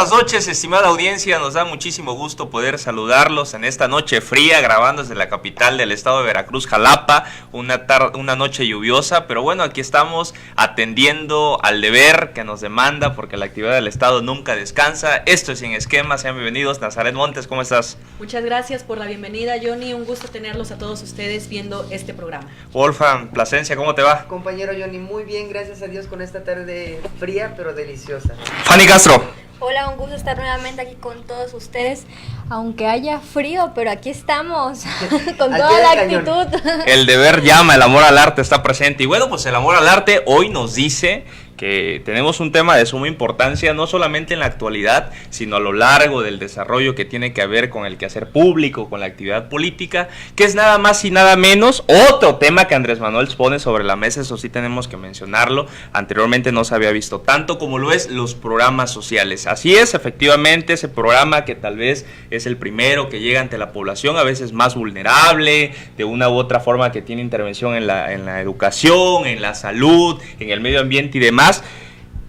buenas noches, estimada audiencia. Nos da muchísimo gusto poder saludarlos en esta noche fría, grabando desde la capital del estado de Veracruz, Jalapa, una noche lluviosa, pero bueno, aquí estamos atendiendo al deber que nos demanda, porque la actividad del estado nunca descansa. Esto es Sin Esquema, sean bienvenidos. Nazaret Montes, ¿cómo estás? Muchas gracias por la bienvenida, Johnny, un gusto tenerlos a todos ustedes viendo este programa. Wolfgang Plasencia, ¿cómo te va? Compañero Johnny, muy bien, gracias a Dios con esta tarde fría pero deliciosa. Fanny Castro. Hola, un gusto estar nuevamente aquí con todos ustedes, aunque haya frío, pero aquí estamos, con toda la actitud. El deber llama, el amor al arte está presente. Y bueno, pues el amor al arte hoy nos dice que tenemos un tema de suma importancia, no solamente en la actualidad, sino a lo largo del desarrollo que tiene que ver con el quehacer público, con la actividad política, que es nada más y nada menos otro tema que Andrés Manuel pone sobre la mesa. Eso sí tenemos que mencionarlo, anteriormente no se había visto tanto como lo es los programas sociales. Así es, efectivamente, ese programa que tal vez es el primero que llega ante la población, a veces más vulnerable, de una u otra forma, que tiene intervención en la educación, en la salud, en el medio ambiente y demás.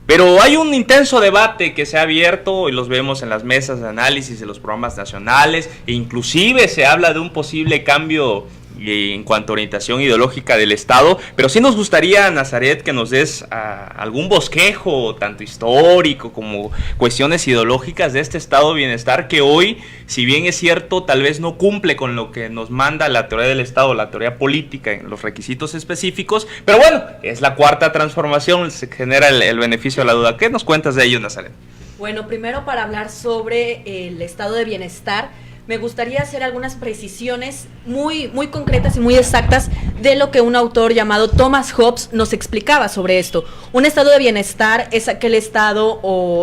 Pero hay un intenso debate que se ha abierto y los vemos en las mesas de análisis de los programas nacionales, e inclusive se habla de un posible cambio en cuanto a orientación ideológica del Estado. Pero sí nos gustaría, Nazaret, que nos des algún bosquejo, tanto histórico como cuestiones ideológicas de este estado de bienestar, que hoy, si bien es cierto, tal vez no cumple con lo que nos manda la teoría del Estado, la teoría política, en los requisitos específicos, pero bueno, es la cuarta transformación, se genera el beneficio de la duda. ¿Qué nos cuentas de ello, Nazaret? Bueno, primero, para hablar sobre el estado de bienestar, me gustaría hacer algunas precisiones muy concretas y muy exactas de lo que un autor llamado Thomas Hobbes nos explicaba sobre esto. Un estado de bienestar es aquel estado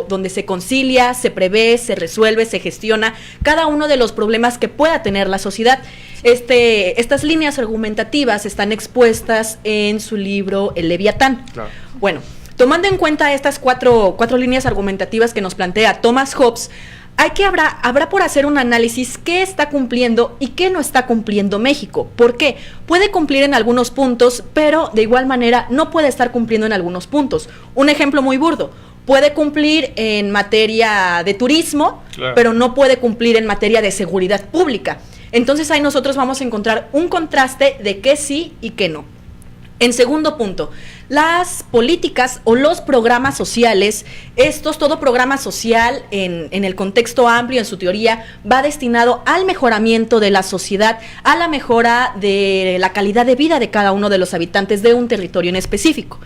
donde se concilia, se prevé, se resuelve, se gestiona cada uno de los problemas que pueda tener la sociedad. Estas líneas argumentativas están expuestas en su libro El Leviatán. Claro. Bueno, tomando en cuenta estas cuatro líneas argumentativas que nos plantea Thomas Hobbes, habrá por hacer un análisis qué está cumpliendo y qué no está cumpliendo México. ¿Por qué? Puede cumplir en algunos puntos, pero de igual manera no puede estar cumpliendo en algunos puntos. Un ejemplo muy burdo: puede cumplir en materia de turismo, claro, pero no puede cumplir en materia de seguridad pública. Entonces ahí nosotros vamos a encontrar un contraste de qué sí y qué no. En segundo punto, las políticas o los programas sociales, todo programa social en el contexto amplio, en su teoría, va destinado al mejoramiento de la sociedad, a la mejora de la calidad de vida de cada uno de los habitantes de un territorio en específico.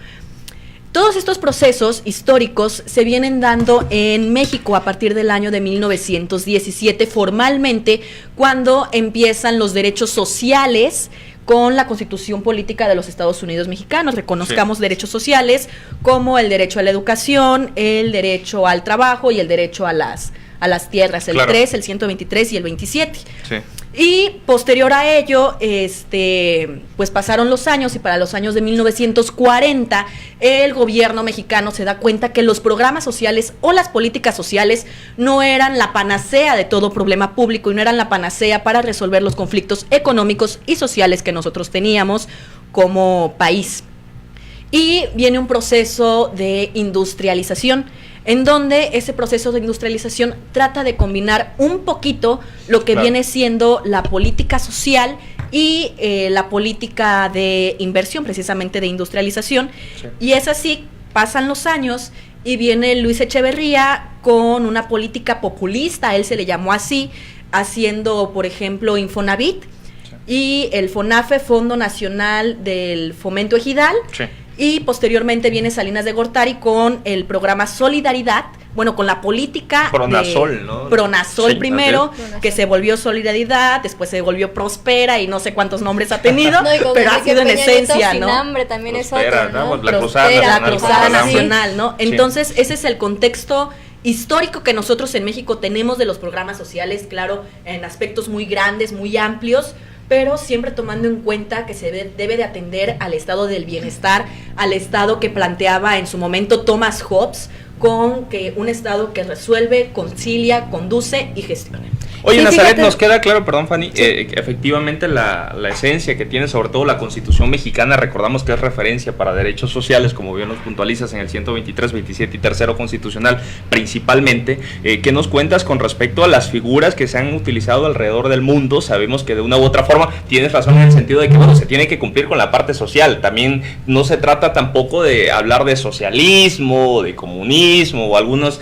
Todos estos procesos históricos se vienen dando en México a partir del año de 1917, formalmente, cuando empiezan los derechos sociales con la Constitución Política de los Estados Unidos Mexicanos. Reconozcamos derechos sociales como el derecho a la educación, el derecho al trabajo y el derecho a las tierras, el claro, 3, el 123 y el 27. Sí. Y posterior a ello, pues pasaron los años, y para los años de 1940, el gobierno mexicano se da cuenta que los programas sociales o las políticas sociales no eran la panacea de todo problema público y no eran la panacea para resolver los conflictos económicos y sociales que nosotros teníamos como país. Y viene un proceso de industrialización, en donde ese proceso de industrialización trata de combinar un poquito lo que claro, viene siendo la política social y la política de inversión, precisamente de industrialización. Sí. Y es así, pasan los años y viene Luis Echeverría con una política populista, él se le llamó así, haciendo, por ejemplo, Infonavit, sí, y el FONAFE, Fondo Nacional del Fomento Ejidal. Sí. Y posteriormente viene Salinas de Gortari con el programa Solidaridad, bueno, con la política Pronasol, ¿no? Pronasol, sí, primero, Pronasol, que se volvió Solidaridad, después se volvió Prospera y no sé cuántos nombres ha tenido, no, pero ha sido en esencia, ¿no? Hambre también Prospera, es otro, ¿no? La Cruzada Nacional, ¿no? Entonces, ese es el contexto histórico que nosotros en México tenemos de los programas sociales, claro, en aspectos muy grandes, muy amplios, pero siempre tomando en cuenta que se debe de atender al estado del bienestar, al estado que planteaba en su momento Thomas Hobbes, con que un estado que resuelve, concilia, conduce y gestiona. Oye, Sí, Nazaret, fíjate. nos queda claro, perdón, Fanny, que efectivamente la esencia que tiene sobre todo la Constitución mexicana, recordamos que es referencia para derechos sociales, como bien nos puntualizas en el 123, 27 y tercero constitucional principalmente. ¿Qué nos cuentas con respecto a las figuras que se han utilizado alrededor del mundo? Sabemos que de una u otra forma tienes razón en el sentido de que, bueno, se tiene que cumplir con la parte social. También no se trata tampoco de hablar de socialismo, de comunismo o algunos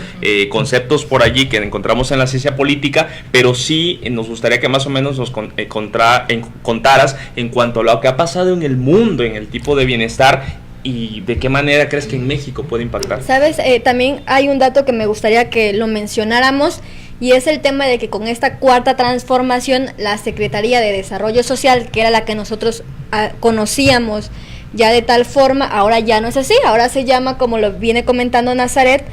conceptos por allí que encontramos en la ciencia política, pero sí nos gustaría que más o menos nos contaras en cuanto a lo que ha pasado en el mundo, en el tipo de bienestar y de qué manera crees que en México puede impactar. Sabes, también hay un dato que me gustaría que lo mencionáramos y es el tema de que con esta cuarta transformación la Secretaría de Desarrollo Social, que era la que nosotros conocíamos ya de tal forma, ahora ya no es así, ahora se llama, como lo viene comentando Nazaret,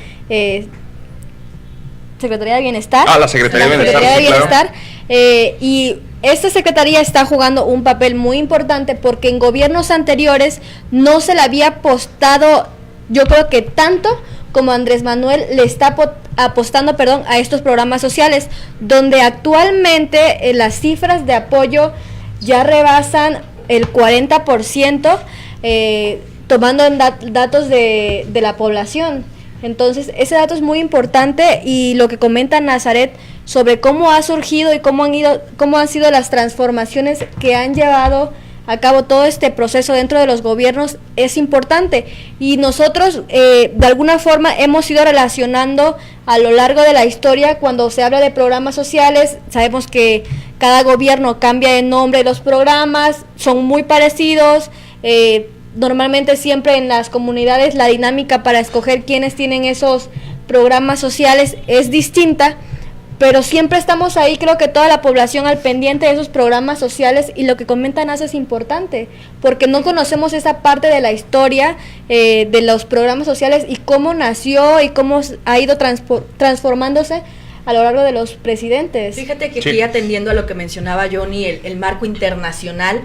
Secretaría de Bienestar. La Secretaría de Bienestar, Secretaría de sí, claro. Bienestar, y esta secretaría está jugando un papel muy importante porque en gobiernos anteriores no se le había apostado, yo creo que tanto como Andrés Manuel le está apostando, a estos programas sociales, donde actualmente las cifras de apoyo ya rebasan el 40%, tomando en datos de la población. Entonces, ese dato es muy importante y lo que comenta Nazaret sobre cómo ha surgido y cómo han sido las transformaciones que han llevado a cabo todo este proceso dentro de los gobiernos es importante. Y nosotros, de alguna forma, hemos ido relacionando a lo largo de la historia cuando se habla de programas sociales. Sabemos que cada gobierno cambia de nombre, los programas son muy parecidos. Normalmente siempre en las comunidades la dinámica para escoger quiénes tienen esos programas sociales es distinta, pero siempre estamos ahí, creo que toda la población al pendiente de esos programas sociales, y lo que comentan Asa es importante, porque no conocemos esa parte de la historia de los programas sociales y cómo nació y cómo ha ido transformándose a lo largo de los presidentes. Fíjate que aquí, atendiendo a lo que mencionaba Johnny, el marco internacional,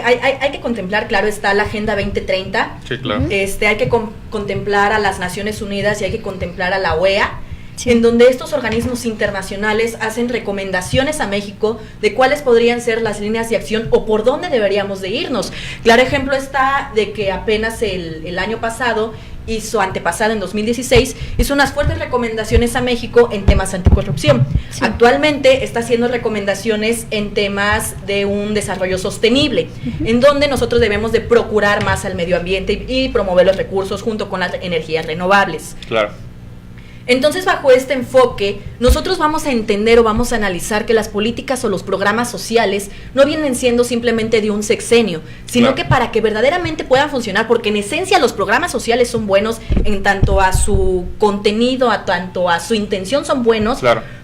hay que contemplar, claro está, la Agenda 2030. Sí, claro. Hay que contemplar a las Naciones Unidas y hay que contemplar a la OEA, Sí. en donde estos organismos internacionales hacen recomendaciones a México de cuáles podrían ser las líneas de acción o por dónde deberíamos de irnos. Claro ejemplo está de que apenas el año pasado antepasado en 2016, hizo unas fuertes recomendaciones a México en temas anticorrupción. Sí. Actualmente está haciendo recomendaciones en temas de un desarrollo sostenible, en donde nosotros debemos de procurar más al medio ambiente y promover los recursos junto con las energías renovables. Claro. Entonces, bajo este enfoque, nosotros vamos a entender o vamos a analizar que las políticas o los programas sociales no vienen siendo simplemente de un sexenio, sino que para que verdaderamente puedan funcionar, porque en esencia los programas sociales son buenos en tanto a su contenido, tanto a su intención son buenos,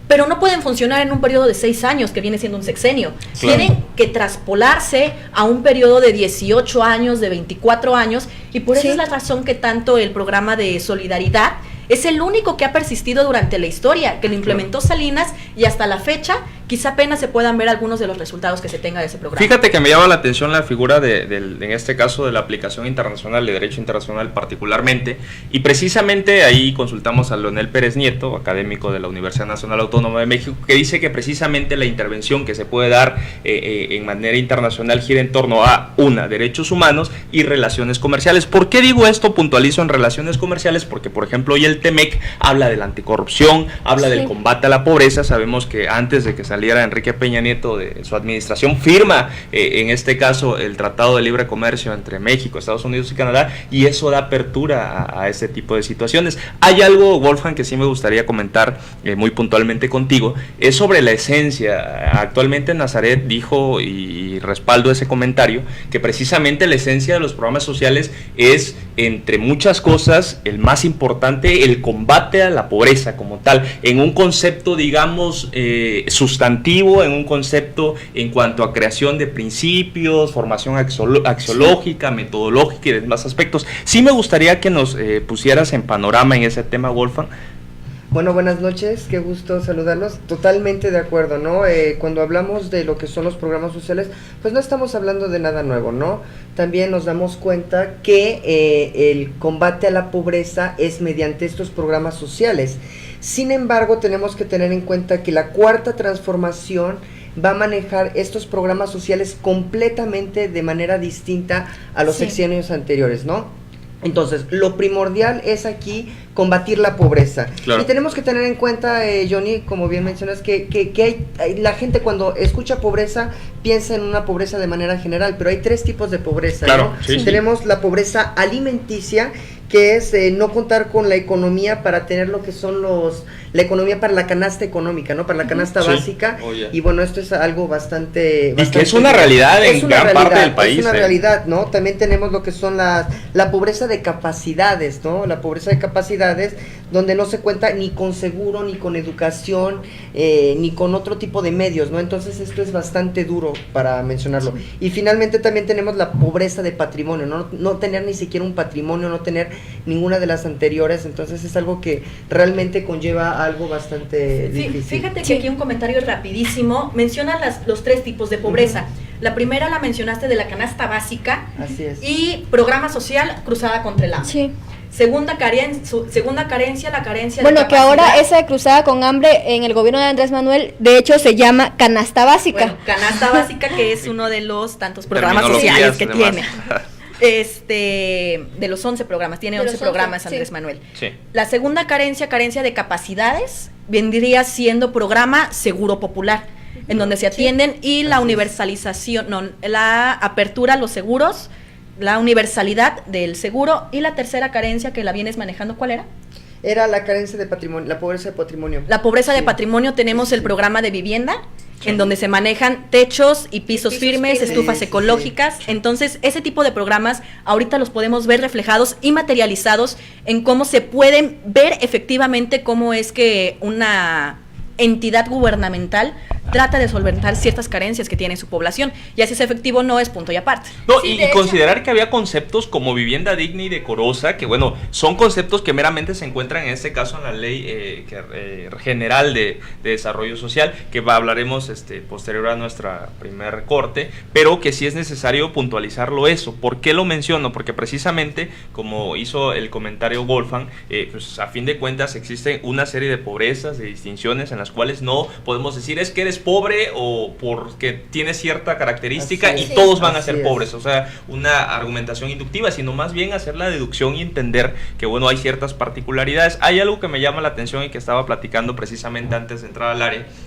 pero no pueden funcionar en un periodo de 6 años, que viene siendo un sexenio. Tienen que traspolarse a un periodo de 18 años, de 24 años, y por eso es la razón que tanto el programa de solidaridad es el único que ha persistido durante la historia, que lo implementó Salinas, y hasta la fecha quizá apenas se puedan ver algunos de los resultados que se tenga de ese programa. Fíjate que me llama la atención la figura en este caso de la aplicación internacional, de derecho internacional particularmente, y precisamente ahí consultamos a Leonel Pérez Nieto, académico de la Universidad Nacional Autónoma de México, que dice que precisamente la intervención que se puede dar en manera internacional gira en torno a, derechos humanos y relaciones comerciales. ¿Por qué digo esto? Puntualizo en relaciones comerciales porque, por ejemplo, hoy el TEMEC habla de la anticorrupción, habla del combate a la pobreza. Sabemos que antes de que saliera Enrique Peña Nieto de su administración, firma en este caso el Tratado de Libre Comercio entre México, Estados Unidos y Canadá, y eso da apertura a este tipo de situaciones. Hay algo, Wolfgang, que sí me gustaría comentar muy puntualmente contigo, es sobre la esencia. Actualmente Nazaret dijo, y respaldo ese comentario, que precisamente la esencia de los programas sociales es, entre muchas cosas, el más importante, el combate a la pobreza como tal, en un concepto, digamos, sustantivo, en un concepto en cuanto a creación de principios, formación axiológica, metodológica y demás aspectos. Sí me gustaría que nos pusieras en panorama en ese tema, Wolfgang. Bueno, buenas noches, qué gusto saludarlos. Totalmente de acuerdo, ¿no? Cuando hablamos de lo que son los programas sociales, pues no estamos hablando de nada nuevo, ¿no? También nos damos cuenta que el combate a la pobreza es mediante estos programas sociales. Sin embargo, tenemos que tener en cuenta que la cuarta transformación va a manejar estos programas sociales completamente de manera distinta a los sexenios anteriores, ¿no? Entonces, lo primordial es aquí combatir la pobreza. Claro. Y tenemos que tener en cuenta, Johnny, como bien mencionas, que la gente cuando escucha pobreza piensa en una pobreza de manera general, pero hay 3 tipos de pobreza, claro, ¿no? sí. Tenemos la pobreza alimenticia, que es no contar con la economía para tener lo que son la economía para la canasta económica, ¿no? Para la canasta básica. Oh, yeah. Y bueno, esto es algo bastante Y que es una realidad en gran parte del país. Es una realidad, ¿no? También tenemos lo que son la pobreza de capacidades, ¿no? La pobreza de capacidades, donde no se cuenta ni con seguro, ni con educación, ni con otro tipo de medios, ¿no? Entonces esto es bastante duro para mencionarlo. Y finalmente también tenemos la pobreza de patrimonio, no tener ni siquiera un patrimonio, no tener ninguna de las anteriores, entonces es algo que realmente conlleva algo bastante difícil. Fíjate que aquí un comentario rapidísimo, menciona los 3 tipos de pobreza. La primera la mencionaste de la canasta básica. Así es. Y programa social, cruzada contra el hambre. Sí. Segunda carencia, la carencia Bueno, de que ahora esa cruzada con hambre en el gobierno de Andrés Manuel, de hecho, se llama canasta básica. Bueno, canasta básica, que es uno de los tantos programas Terminologías, sociales que además. tiene. De los 11 programas, tiene De 11 los 11, programas sí. Andrés Manuel. Sí. La segunda carencia de capacidades, vendría siendo programa Seguro Popular, en donde se atienden y la universalización, la apertura a los seguros, la universalidad del seguro. Y la tercera carencia que la vienes manejando, ¿cuál era? Era la carencia de patrimonio, la pobreza de patrimonio. La pobreza de Sí. patrimonio, tenemos el programa de vivienda, en donde se manejan techos y pisos firmes, estufas Sí, ecológicas. sí. Entonces, ese tipo de programas ahorita los podemos ver reflejados y materializados en cómo se pueden ver efectivamente cómo es que una entidad gubernamental trata de solventar ciertas carencias que tiene su población, y así es efectivo, no es punto y aparte. No, Sí, y de hecho. considerar que había conceptos como vivienda digna y decorosa, que bueno, son conceptos que meramente se encuentran en este caso en la ley general de desarrollo social, que hablaremos posterior a nuestra primer corte, pero que sí es necesario puntualizarlo eso. ¿Por qué lo menciono? Porque precisamente, como hizo el comentario Wolfgang, pues a fin de cuentas existe una serie de pobrezas, de distinciones en las cuales no podemos decir es que eres pobre o porque tienes cierta característica Así y es. todos van a Así ser es. pobres, o sea, una argumentación inductiva, sino más bien hacer la deducción y entender que bueno, hay ciertas particularidades. Hay algo que me llama la atención y que estaba platicando precisamente antes de entrar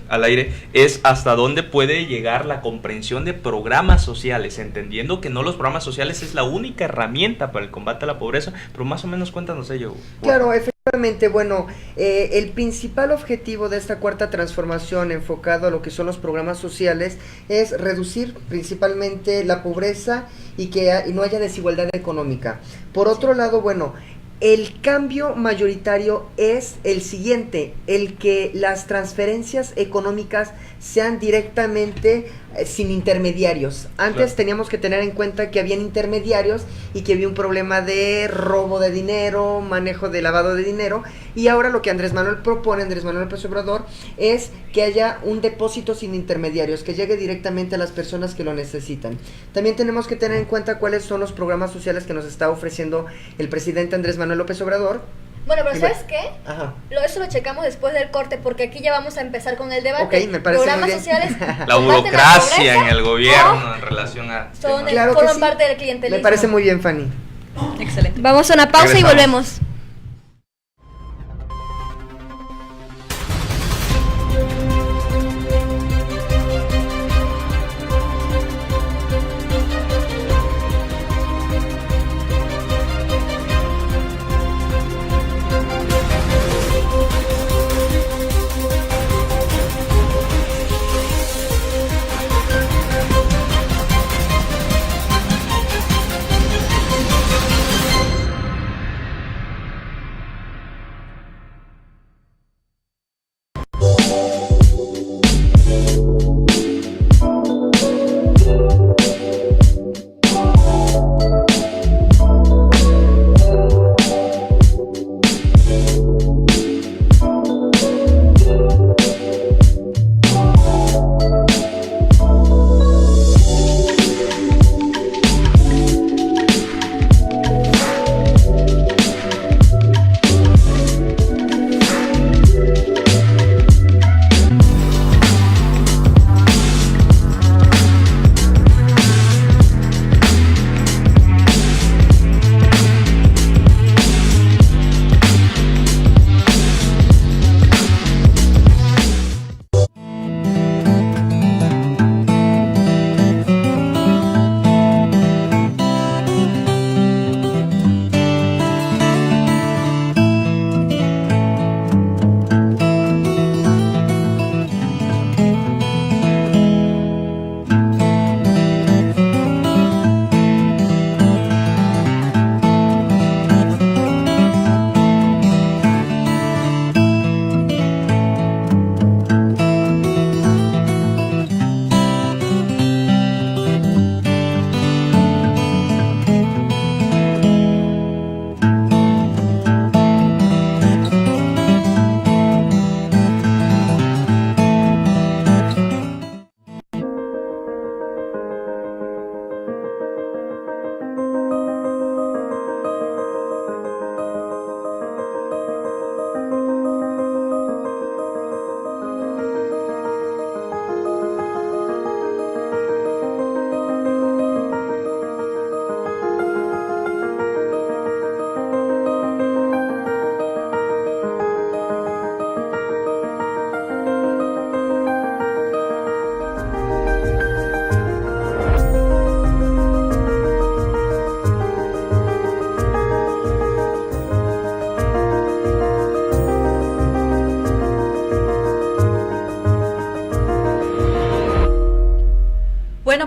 al aire, es hasta dónde puede llegar la comprensión de programas sociales, entendiendo que no los programas sociales es la única herramienta para el combate a la pobreza, pero más o menos cuéntanos ello. Claro, efectivamente, bueno, el principal objetivo de esta cuarta transformación enfocado a lo que son los programas sociales es reducir principalmente la pobreza y que no haya desigualdad económica. Por otro lado, bueno, el cambio mayoritario es el siguiente, el que las transferencias económicas sean directamente sin intermediarios. Antes Claro. teníamos que tener en cuenta que habían intermediarios y que había un problema de robo de dinero, manejo de lavado de dinero, y ahora lo que Andrés Manuel propone, Andrés Manuel López Obrador, es que haya un depósito sin intermediarios, que llegue directamente a las personas que lo necesitan. También tenemos que tener en cuenta cuáles son los programas sociales que nos está ofreciendo el presidente Andrés Manuel López Obrador. Bueno, pero Y ¿sabes bueno, qué? Ajá. Eso lo checamos después del corte, porque aquí ya vamos a empezar con el debate. Ok, me parece Programas muy bien. sociales La combaten burocracia pobreza en el gobierno o en relación a son temas. Claro que forman sí. parte del clientelismo. Me parece muy bien, Fanny. Excelente. Vamos a una pausa y Regresamos. volvemos.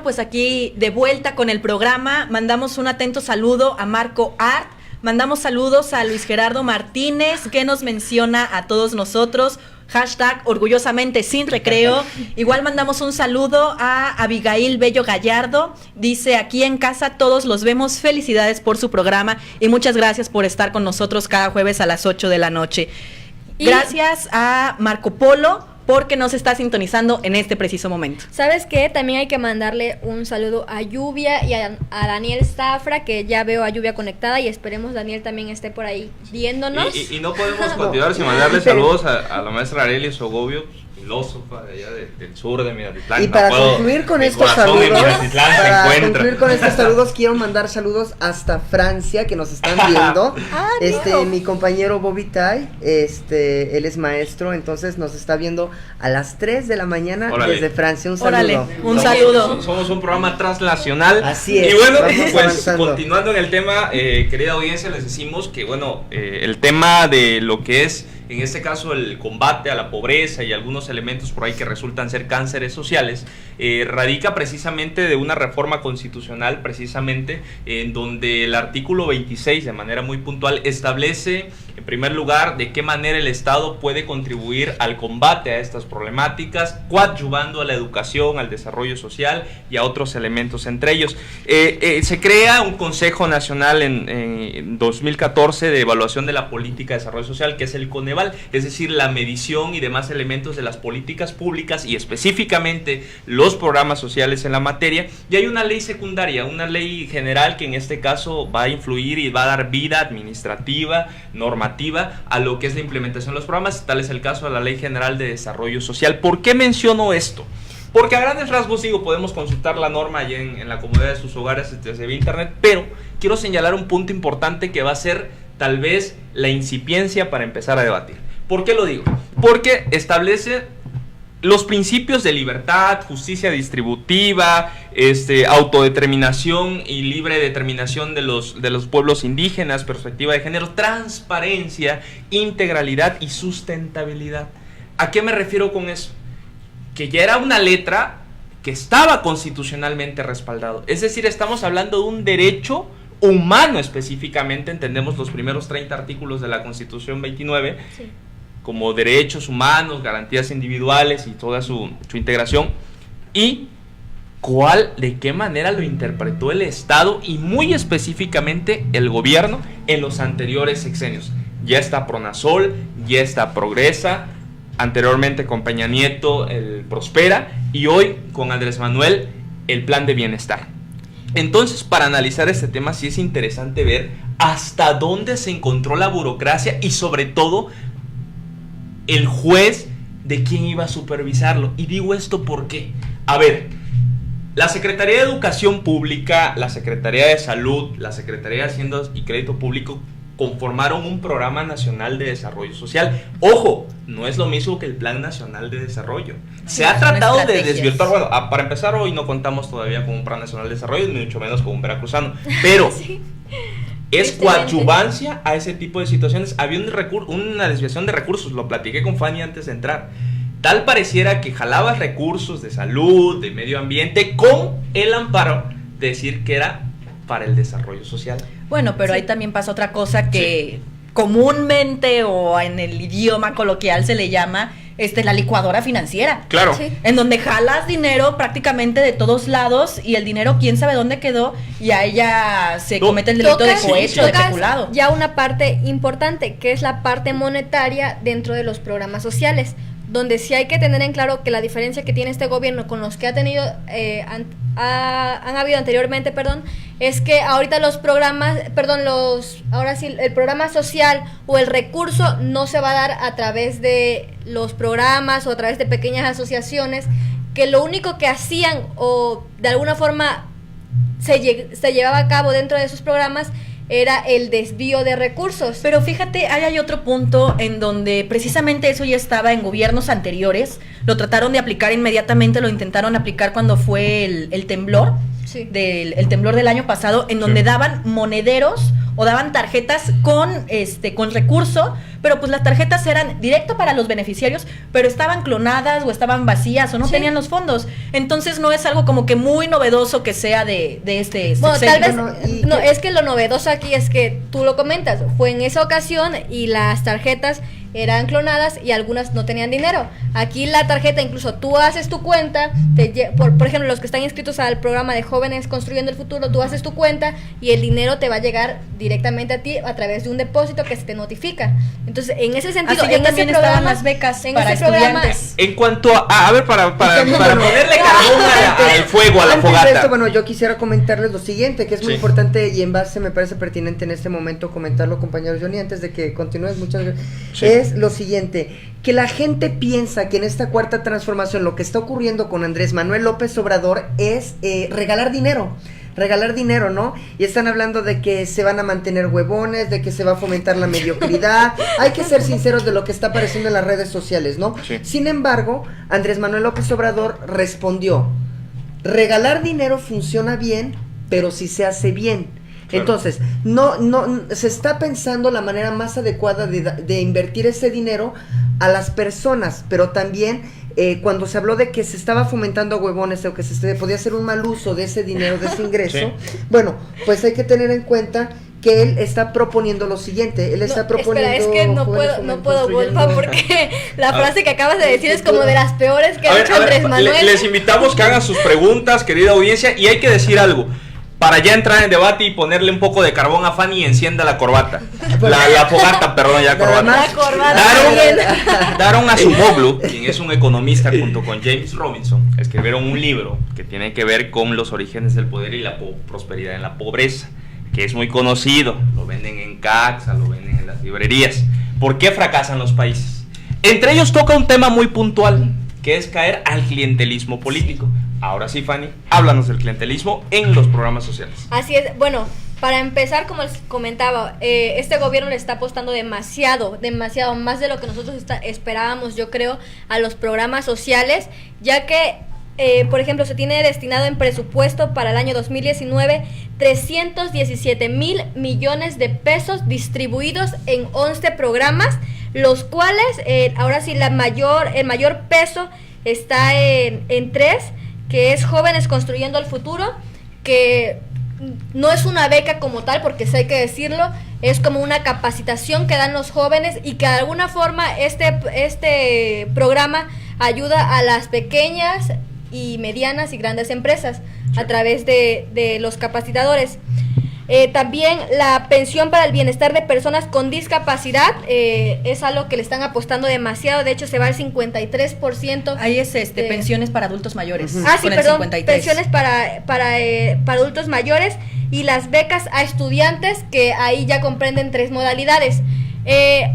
pues aquí de vuelta con el programa, mandamos un atento saludo a Marco Art, mandamos saludos a Luis Gerardo Martínez, que nos menciona a todos nosotros, hashtag orgullosamente sin recreo. Igual mandamos un saludo a Abigail Bello Gallardo, dice: aquí en casa todos los vemos, felicidades por su programa y muchas gracias por estar con nosotros cada jueves a las 8 de la noche. Gracias a Marco Polo porque nos está sintonizando en este preciso momento. ¿Sabes qué? También hay que mandarle un saludo a Lluvia y a Daniel Zafra, que ya veo a Lluvia conectada y esperemos Daniel también esté por ahí viéndonos. Y no podemos continuar sin mandarle saludos a la maestra Arelia Sogobio, filósofa de allá del sur de Minatitlán. Y para concluir con estos saludos, quiero mandar saludos hasta Francia, que nos están viendo. Mi compañero Bobby Tai, él es maestro, entonces nos está viendo a las 3 de la mañana. Órale. Desde Francia. Un saludo. Un saludo. Somos un programa translacional. Así es. Y bueno, pues continuando en el tema, querida audiencia, les decimos que el tema de lo que es, en este caso, el combate a la pobreza y algunos elementos por ahí que resultan ser cánceres sociales, radica precisamente de una reforma constitucional, precisamente en donde el artículo 26, de manera muy puntual, establece, en primer lugar, de qué manera el Estado puede contribuir al combate a estas problemáticas, coadyuvando a la educación, al desarrollo social y a otros elementos entre ellos. Se crea un Consejo Nacional en 2014 de Evaluación de la Política de Desarrollo Social, que es el Coneval, es decir, la medición y demás elementos de las políticas públicas y específicamente los programas sociales en la materia, y hay una ley secundaria, una ley general que en este caso va a influir y va a dar vida administrativa, normativa a lo que es la implementación de los programas, tal es el caso de la Ley General de Desarrollo Social. ¿Por qué menciono esto? Porque a grandes rasgos, podemos consultar la norma allí en la comodidad de sus hogares desde internet, pero quiero señalar un punto importante que va a ser tal vez la incipiencia para empezar a debatir. ¿Por qué lo digo? Porque establece los principios de libertad, justicia distributiva, autodeterminación y libre determinación de los pueblos indígenas, perspectiva de género, transparencia, integralidad y sustentabilidad. ¿A qué me refiero con eso? Que ya era una letra que estaba constitucionalmente respaldado. Es decir, estamos hablando de un derecho humano específicamente, entendemos los primeros 30 artículos de la Constitución 29, sí, como derechos humanos, garantías individuales y toda su integración. Y de qué manera lo interpretó el Estado y muy específicamente el gobierno en los anteriores sexenios. Ya está Pronasol, ya está Progresa, anteriormente con Peña Nieto el Prospera y hoy con Andrés Manuel el Plan de Bienestar. Entonces, para analizar este tema sí es interesante ver hasta dónde se encontró la burocracia y sobre todo el juez de quién iba a supervisarlo. Y digo esto porque, a ver, la Secretaría de Educación Pública, la Secretaría de Salud, la Secretaría de Hacienda y Crédito Público conformaron un Programa Nacional de Desarrollo Social. Ojo, no es lo mismo que el Plan Nacional de Desarrollo. Se ha tratado de desvirtuar. Bueno, para empezar, hoy no contamos todavía con un Plan Nacional de Desarrollo, ni mucho menos con un veracruzano. Pero sí, es coadyuvancia a ese tipo de situaciones. Había una desviación de recursos, lo platiqué con Fanny antes de entrar. Tal pareciera que jalaba recursos de salud, de medio ambiente, con el amparo de decir que era para el desarrollo social. Bueno, pero sí, ahí también pasa otra cosa que comúnmente o en el idioma coloquial se le llama la licuadora financiera. Claro. Sí. En donde jalas dinero prácticamente de todos lados y el dinero quién sabe dónde quedó y a ella se comete el delito de cohecho, de peculado. Ya una parte importante que es la parte monetaria dentro de los programas sociales, donde sí hay que tener en claro que la diferencia que tiene este gobierno con los que ha tenido han habido anteriormente, es que ahorita los programas, ahora sí, el programa social o el recurso no se va a dar a través de los programas o a través de pequeñas asociaciones, que lo único que hacían o de alguna forma se llevaba a cabo dentro de esos programas era el desvío de recursos. Pero fíjate, hay otro punto en donde precisamente eso ya estaba en gobiernos anteriores, lo trataron de aplicar inmediatamente, lo intentaron aplicar cuando fue el temblor, sí, el temblor del año pasado, en donde sí, daban monederos o daban tarjetas con recurso, pero pues las tarjetas eran directo para los beneficiarios, pero estaban clonadas o estaban vacías o no tenían los fondos. Entonces no es algo como que muy novedoso que sea de este bueno, sexenio. tal vez, no, es que lo novedoso aquí es que tú lo comentas, fue en esa ocasión y las tarjetas eran clonadas y algunas no tenían dinero. Aquí la tarjeta, incluso tú haces tu cuenta, por ejemplo, los que están inscritos al programa de Jóvenes Construyendo el Futuro, tú haces tu cuenta y el dinero te va a llegar directamente a ti a través de un depósito que se te notifica. Entonces, en ese sentido, así en también ese programa, estaban las becas en para ese programa, estudiantes. En cuanto a ver, para ponerle Antes- carbón al fuego, a la Antes de fogata. esto, bueno, yo quisiera comentarles lo siguiente, que es muy Sí. importante y en base me parece pertinente en este momento comentarlo, compañero Johnny, antes de que continúes, muchas gracias. Sí. Es lo siguiente, que la gente piensa que en esta cuarta transformación lo que está ocurriendo con Andrés Manuel López Obrador es regalar dinero, ¿no? Y están hablando de que se van a mantener huevones, de que se va a fomentar la mediocridad. Hay que ser sinceros de lo que está apareciendo en las redes sociales, ¿no? Sí. Sin embargo, Andrés Manuel López Obrador respondió: regalar dinero funciona bien, pero si se hace bien. Claro. Entonces, no se está pensando la manera más adecuada de invertir ese dinero a las personas, pero también cuando se habló de que se estaba fomentando huevones o que se podía hacer un mal uso de ese dinero, de ese ingreso, bueno, pues hay que tener en cuenta que él está proponiendo lo siguiente, él está proponiendo... Espera, es que no puedo, Wolfa, porque la frase que acabas de decir es como de las peores que ha dicho Andrés Manuel. Les invitamos que hagan sus preguntas, querida audiencia, y hay que decir algo. Para ya entrar en debate y ponerle un poco de carbón a Fanny y encienda la corbata. La fogata, perdón, ya Nada corbata. más. La corbata. Daron Acemoglu, quien es un economista, junto con James Robinson, escribieron un libro que tiene que ver con los orígenes del poder y la prosperidad en la pobreza, que es muy conocido. Lo venden en Caxa, lo venden en las librerías. ¿Por qué fracasan los países? Entre ellos toca un tema muy puntual, que es caer al clientelismo político. Ahora sí, Fanny, háblanos del clientelismo en los programas sociales. Así es, bueno, para empezar, como les comentaba, este gobierno le está apostando demasiado más de lo que nosotros esperábamos, yo creo, a los programas sociales, ya que, por ejemplo, se tiene destinado en presupuesto para el año 2019 317 mil millones de pesos distribuidos en 11 programas, los cuales, ahora sí, el mayor peso está en 3, que es Jóvenes Construyendo el Futuro, que no es una beca como tal, porque sí hay que decirlo, es como una capacitación que dan los jóvenes y que de alguna forma este programa ayuda a las pequeñas y medianas y grandes empresas a través de los capacitadores. También la pensión para el bienestar de personas con discapacidad es algo que le están apostando demasiado. De hecho, se va al 53%. Ahí es pensiones para adultos mayores. Uh-huh. Ah, sí, con el perdón, 53. pensiones para adultos mayores y las becas a estudiantes, que ahí ya comprenden 3 modalidades.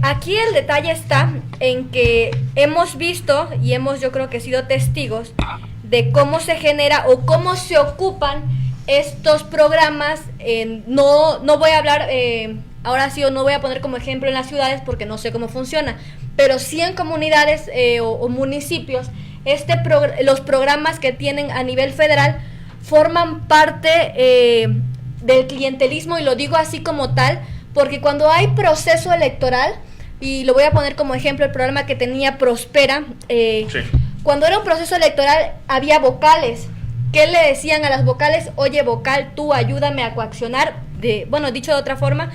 Aquí el detalle está en que hemos visto y yo creo que sido testigos de cómo se genera o cómo se ocupan estos programas. No voy a hablar ahora sí, o no voy a poner como ejemplo en las ciudades porque no sé cómo funciona, pero sí en comunidades o municipios, los programas que tienen a nivel federal forman parte del clientelismo, y lo digo así como tal porque cuando hay proceso electoral, y lo voy a poner como ejemplo el programa que tenía Prospera, Sí. cuando era un proceso electoral había vocales. ¿Qué le decían a las vocales? Oye, vocal, tú ayúdame a coaccionar, dicho de otra forma,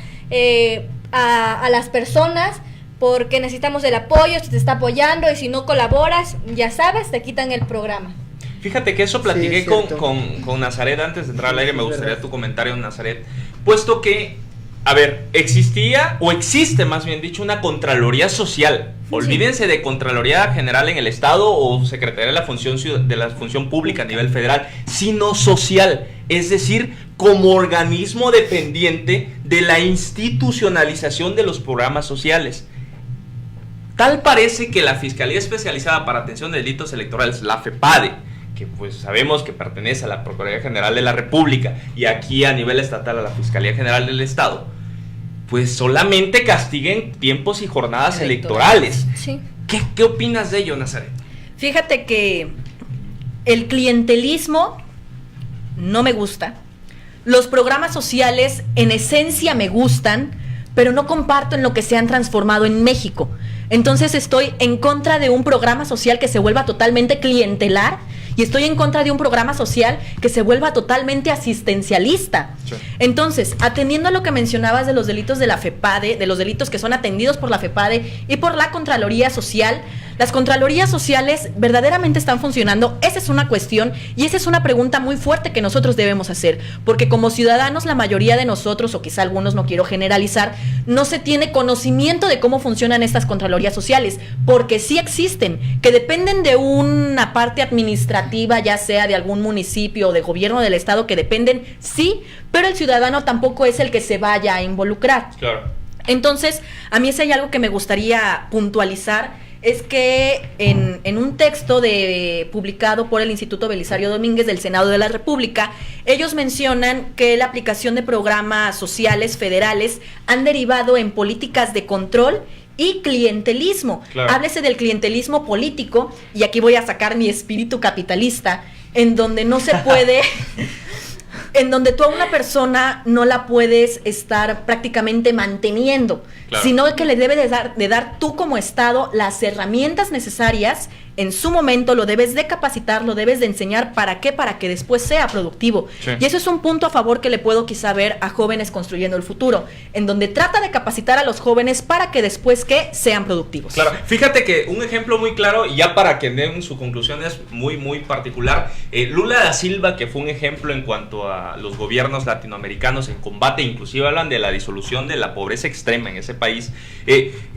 a las personas, porque necesitamos el apoyo, se te está apoyando, y si no colaboras, ya sabes, te quitan el programa. Fíjate que eso platiqué Sí, es cierto. con Nazaret antes de entrar al aire. Me gustaría tu comentario, Nazaret, puesto que, a ver, existía o existe más bien dicho una Contraloría Social. Olvídense de Contraloría General en el Estado o Secretaría de la Función Pública a nivel federal, sino social, es decir, como organismo dependiente de la institucionalización de los programas sociales. Tal parece que la Fiscalía Especializada para Atención de Delitos Electorales, la FEPADE, que pues sabemos que pertenece a la Procuraduría General de la República y aquí a nivel estatal a la Fiscalía General del Estado, pues solamente castiguen tiempos y jornadas electorales. Sí. ¿Qué opinas de ello, Nazaret? Fíjate que el clientelismo no me gusta, los programas sociales en esencia me gustan, pero no comparto en lo que se han transformado en México. Entonces estoy en contra de un programa social que se vuelva totalmente clientelar y estoy en contra de un programa social que se vuelva totalmente asistencialista. Sí. Entonces, atendiendo a lo que mencionabas de los delitos de la FEPADE, de los delitos que son atendidos por la FEPADE y por la Contraloría Social, las Contralorías Sociales verdaderamente están funcionando. Esa es una cuestión y esa es una pregunta muy fuerte que nosotros debemos hacer, porque como ciudadanos, la mayoría de nosotros, o quizá algunos, no quiero generalizar, no se tiene conocimiento de cómo funcionan estas Contralorías Sociales, porque sí existen, que dependen de una parte administrativa, ya sea de algún municipio o de gobierno del estado, que dependen, sí, pero el ciudadano tampoco es el que se vaya a involucrar. Claro. Entonces, a mí si hay algo que me gustaría puntualizar, es que en un texto publicado por el Instituto Belisario Domínguez del Senado de la República, ellos mencionan que la aplicación de programas sociales federales han derivado en políticas de control y clientelismo. Claro. Háblese del clientelismo político, y aquí voy a sacar mi espíritu capitalista, en donde no se puede... en donde tú a una persona no la puedes estar prácticamente manteniendo, claro, sino que le debes de dar tú como Estado las herramientas necesarias. En su momento lo debes de capacitar, lo debes de enseñar. ¿Para qué? Para que después sea productivo. Sí. Y eso es un punto a favor que le puedo quizá ver a Jóvenes Construyendo el Futuro, en donde trata de capacitar a los jóvenes para que después que sean productivos. Claro, fíjate que un ejemplo muy claro, y ya para que den su conclusión, es muy muy particular. Lula da Silva, que fue un ejemplo en cuanto a los gobiernos latinoamericanos en combate, inclusive hablan de la disolución de la pobreza extrema en ese país,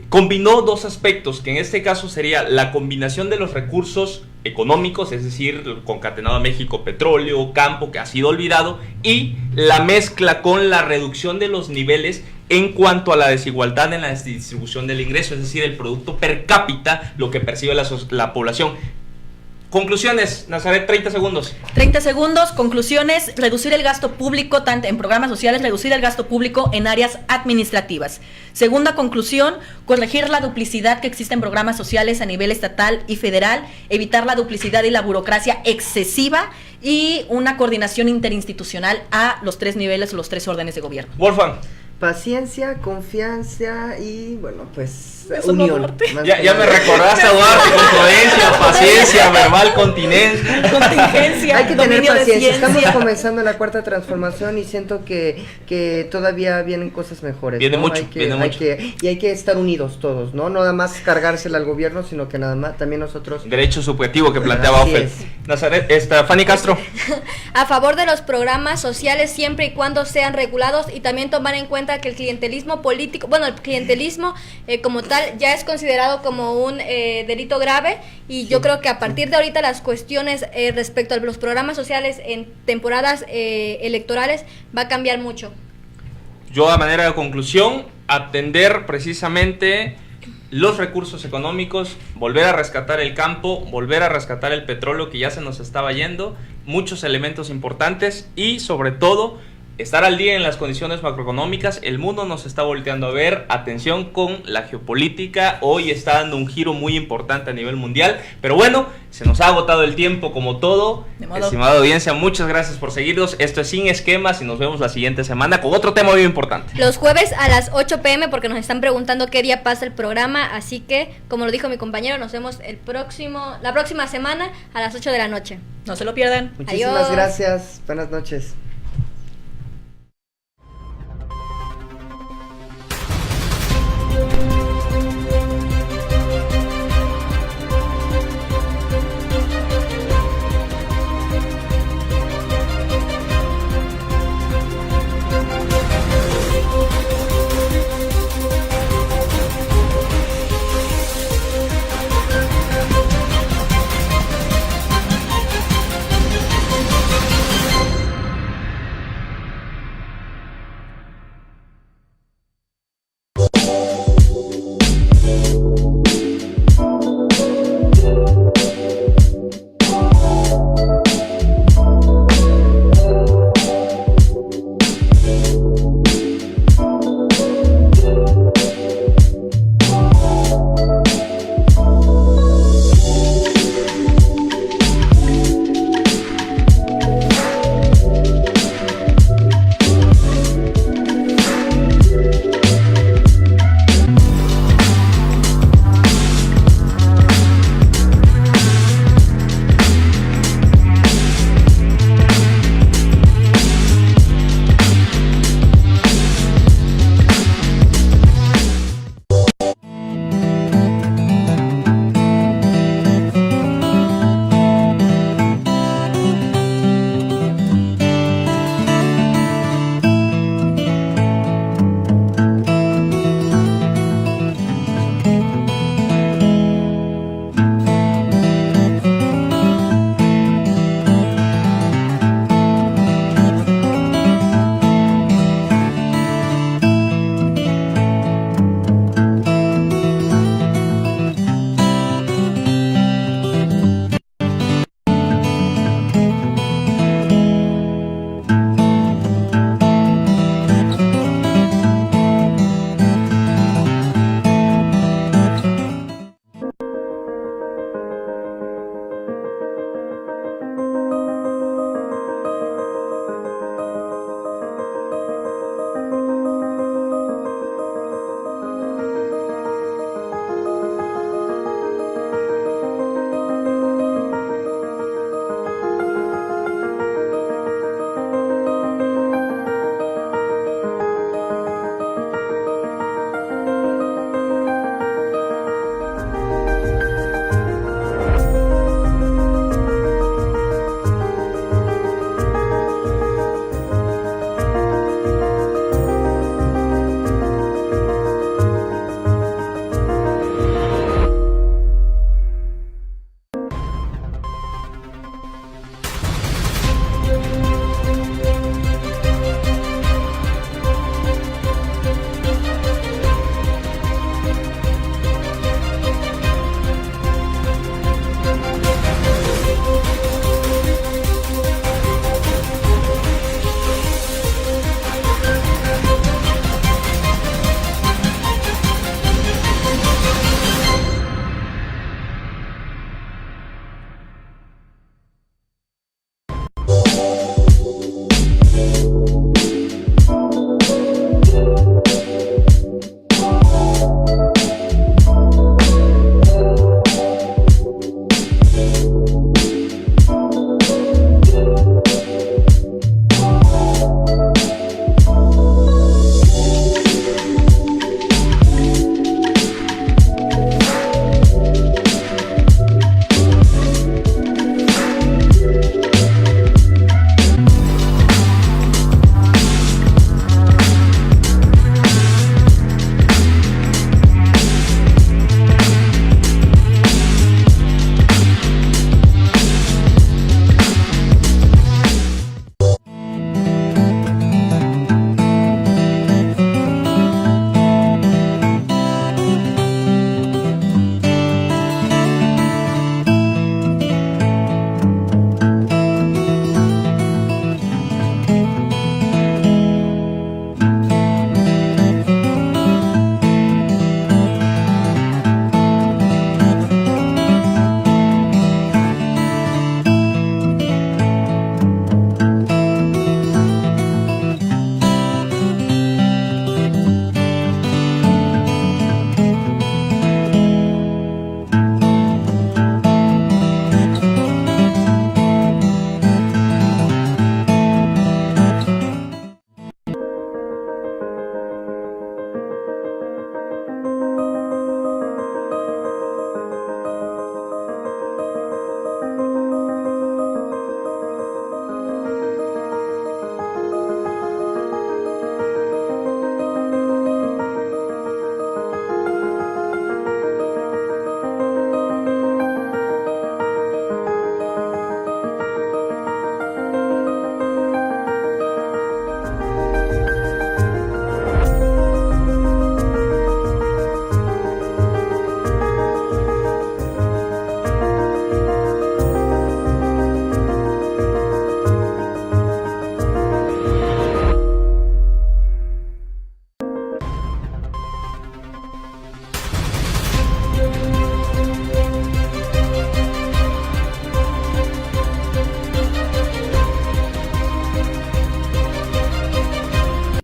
combinó dos aspectos, que en este caso sería la combinación de los recursos económicos, es decir, concatenado a México, petróleo, campo, que ha sido olvidado, y la mezcla con la reducción de los niveles en cuanto a la desigualdad en la distribución del ingreso, es decir, el producto per cápita, lo que percibe la población. Conclusiones, Nazaret, 30 segundos. 30 segundos, conclusiones: reducir el gasto público tanto en programas sociales, reducir el gasto público en áreas administrativas. Segunda conclusión: corregir la duplicidad que existe en programas sociales a nivel estatal y federal, evitar la duplicidad y la burocracia excesiva, y una coordinación interinstitucional a los 3 niveles o los 3 órdenes de gobierno. Wolfgang. Paciencia, confianza y, bueno, pues, unión. Ya me recordaste a Duarte, con prudencia, paciencia, verbal contingencia. Hay que tener paciencia. Estamos comenzando la cuarta transformación y siento que todavía vienen cosas mejores. Viene ¿no? mucho, y hay que estar unidos todos, ¿no? No nada más cargársela al gobierno, sino que nada más también nosotros. Derecho subjetivo que planteaba Ofel. Nazaret, Fanny Castro. A favor de los programas sociales siempre y cuando sean regulados, y también tomar en cuenta que el clientelismo político, el clientelismo como tal ya es considerado como un delito grave, y yo creo que a partir de ahorita las cuestiones respecto a los programas sociales en temporadas electorales va a cambiar mucho. Yo, a manera de conclusión, atender precisamente los recursos económicos, volver a rescatar el campo, volver a rescatar el petróleo que ya se nos estaba yendo, muchos elementos importantes, y sobre todo estar al día en las condiciones macroeconómicas. El mundo nos está volteando a ver, atención con la geopolítica, hoy está dando un giro muy importante a nivel mundial, pero bueno, se nos ha agotado el tiempo como todo. Estimada audiencia, muchas gracias por seguirnos. Esto es Sin Esquemas y nos vemos la siguiente semana con otro tema muy importante. Los jueves a las 8 p.m. porque nos están preguntando qué día pasa el programa, así que, como lo dijo mi compañero, nos vemos la próxima semana a las 8 de la noche. No se lo pierdan. Muchísimas gracias, buenas noches.